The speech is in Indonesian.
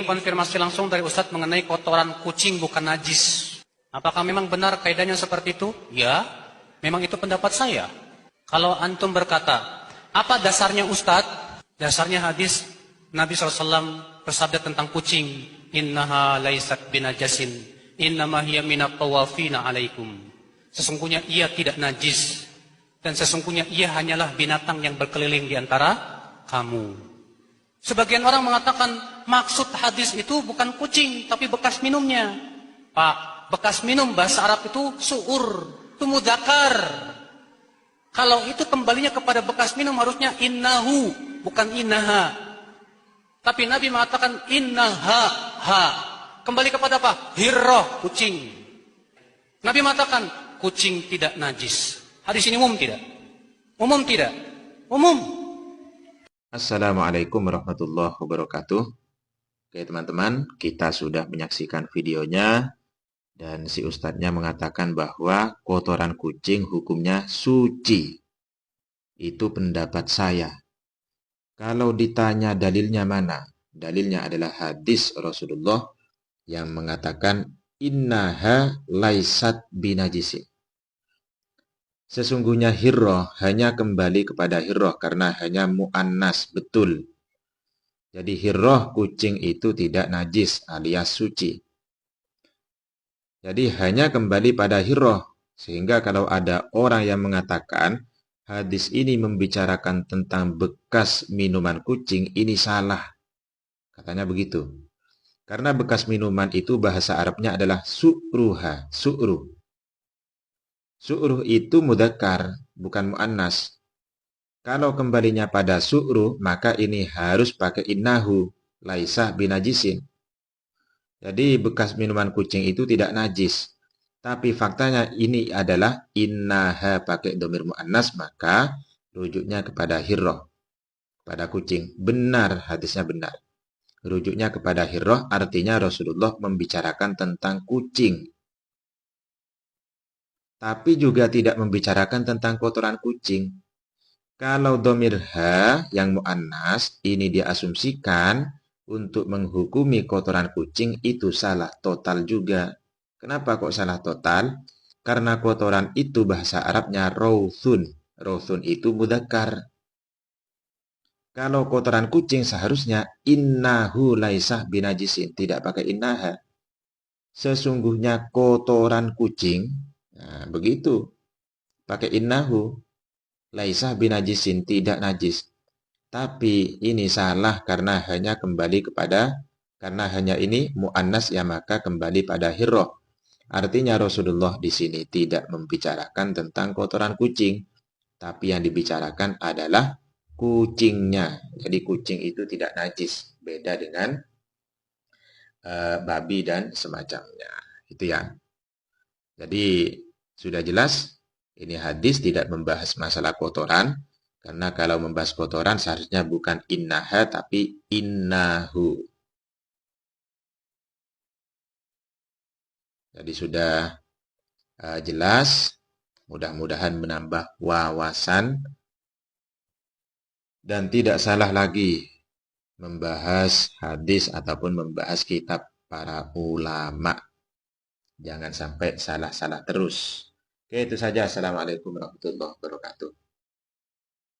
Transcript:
Konfirmasi langsung dari Ustadz mengenai kotoran kucing bukan najis. Apakah memang benar kaidahnya seperti itu? Ya, memang itu pendapat saya. Kalau antum berkata, apa dasarnya Ustadz? Dasarnya hadis Nabi SAW bersabda tentang kucing. Innaha laisat binajasin, innama hiya minat tawafina alaikum. Sesungguhnya ia tidak najis, dan sesungguhnya ia hanyalah binatang yang berkeliling di antara kamu. Sebagian orang mengatakan maksud hadis itu bukan kucing, tapi bekas minumnya. Pak, bekas minum bahasa Arab itu su'ur, itu mudzakkar. Kalau itu kembalinya kepada bekas minum harusnya innahu, bukan innaha. Tapi Nabi mengatakan innaha, ha. Kembali kepada apa? Hirrah, kucing. Nabi mengatakan kucing tidak najis. Hadis ini umum tidak? Umum tidak? Umum. Assalamualaikum warahmatullahi wabarakatuh. Oke teman-teman, kita sudah menyaksikan videonya dan si ustadznya mengatakan bahwa kotoran kucing hukumnya suci. Itu pendapat saya. Kalau ditanya dalilnya mana? Dalilnya adalah hadis Rasulullah yang mengatakan innaha laisat binajisin. Sesungguhnya hirroh hanya kembali kepada hirroh karena hanya mu'annas, betul. Jadi hirroh kucing itu tidak najis alias suci. Jadi hanya kembali pada hirroh. Sehingga kalau ada orang yang mengatakan hadis ini membicarakan tentang bekas minuman kucing, ini salah. Katanya begitu. Karena bekas minuman itu bahasa Arabnya adalah su'ruha, su'ruh. Su'ruh itu mudzakkar, bukan mu'annas. Kalau kembalinya pada su'ruh, maka ini harus pakai innahu, laisah binajisin. Jadi bekas minuman kucing itu tidak najis. Tapi faktanya ini adalah innaha pakai dhamir mu'annas, maka rujuknya kepada hirroh, kepada kucing. Benar, hadisnya benar. Rujuknya kepada hirroh artinya Rasulullah membicarakan tentang kucing. Tapi juga tidak membicarakan tentang kotoran kucing. Kalau dhamir ha yang mu'annas, ini diasumsikan untuk menghukumi kotoran kucing itu salah total juga. Kenapa kok salah total? Karena kotoran itu bahasa Arabnya rawthun. Rawthun itu mudzakkar. Kalau kotoran kucing seharusnya innahu laisah binajisin. Tidak pakai innaha. Sesungguhnya kotoran kucing, nah, begitu. Pakai innahu. Laisah binajisin, tidak najis. Tapi ini salah karena hanya kembali kepada, karena hanya ini mu'annas ya maka kembali pada hirroh. Artinya Rasulullah di sini tidak membicarakan tentang kotoran kucing. Tapi yang dibicarakan adalah kucingnya. Jadi kucing itu tidak najis. Beda dengan babi dan semacamnya. Itu ya. Jadi sudah jelas ini hadis tidak membahas masalah kotoran karena kalau membahas kotoran seharusnya bukan innaha tapi innahu. Jadi sudah jelas, mudah-mudahan menambah wawasan dan tidak salah lagi membahas hadis ataupun membahas kitab para ulama. Jangan sampai salah-salah terus. Oke, itu saja. Assalamualaikum warahmatullahi wabarakatuh.